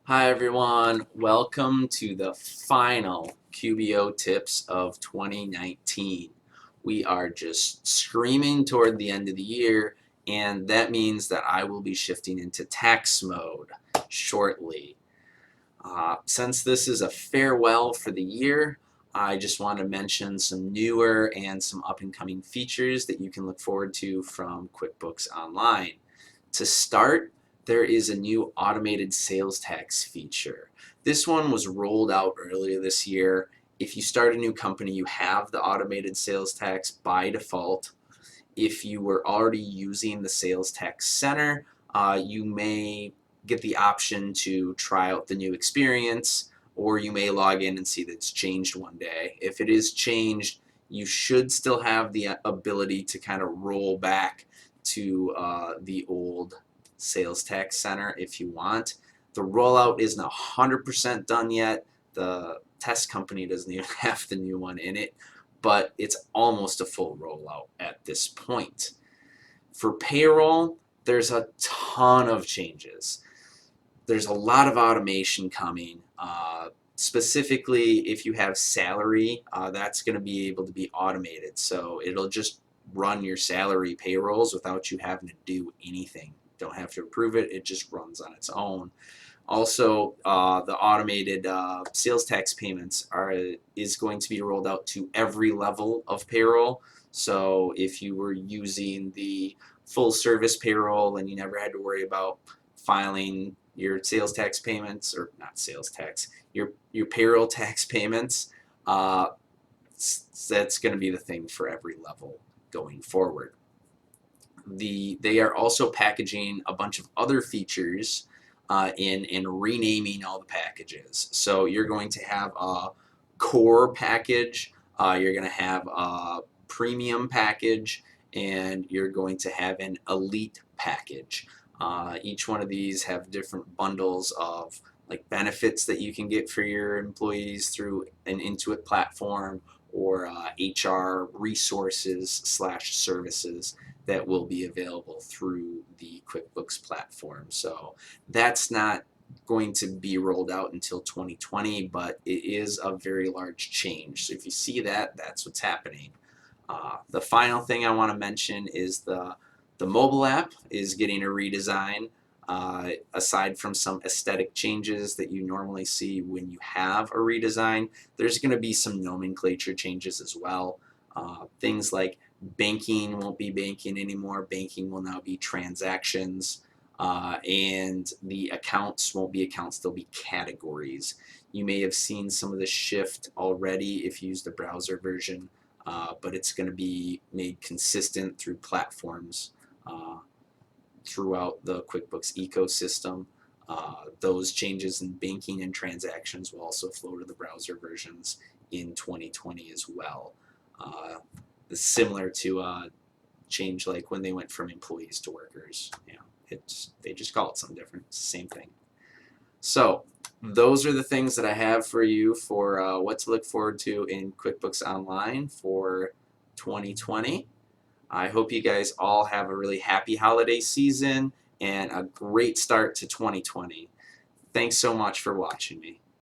Hi everyone, welcome to the final QBO Tips of 2019. We are just screaming toward the end of the year, and that means that I will be shifting into tax mode shortly. Since this is a farewell for the year, I just want to mention some newer and some up-and-coming features that you can look forward to from QuickBooks Online. To start, there is a new automated sales tax feature. This one was rolled out earlier this year. If you start a new company, you have the automated sales tax by default. If you were already using the sales tax center, you may get the option to try out the new experience, or you may log in and see that it's changed one day. If it is changed, you should still have the ability to kind of roll back to the old sales tax center if you want. The rollout isn't 100% done yet. The test company doesn't even have the new one in it, but it's almost a full rollout at this point. For payroll, there's a ton of changes. There's a lot of automation coming. Specifically, if you have salary, that's going to be able to be automated. So it'll just run your salary payrolls without you having to do anything. Don't have to approve it. It just runs on its own. Also, the automated sales tax payments is going to be rolled out to every level of payroll. So if you were using the full service payroll and you never had to worry about filing your sales tax payments, or not sales tax, your payroll tax payments, that's going to be the thing for every level going forward. They are also packaging a bunch of other features and renaming all the packages. So you're going to have a core package, you're going to have a premium package, and you're going to have an elite package. Each one of these have different bundles of like benefits that you can get for your employees through an Intuit platform, or HR resources / services that will be available through the QuickBooks platform. So that's not going to be rolled out until 2020, but it is a very large change. So if you see that, that's what's happening. The final thing I want to mention is the mobile app is getting a redesign. Aside from some aesthetic changes that you normally see when you have a redesign, there's going to be some nomenclature changes as well. Things like banking won't be banking anymore. Banking will now be transactions. And the accounts won't be accounts, they'll be categories. You may have seen some of the shift already if you use the browser version, but it's going to be made consistent through platforms throughout the QuickBooks ecosystem. Those changes in banking and transactions will also flow to the browser versions in 2020 as well. It's similar to change like when they went from employees to workers. You know, they just call it something different. It's the same thing. So those are the things that I have for you for what to look forward to in QuickBooks Online for 2020. I hope you guys all have a really happy holiday season and a great start to 2020. Thanks so much for watching me.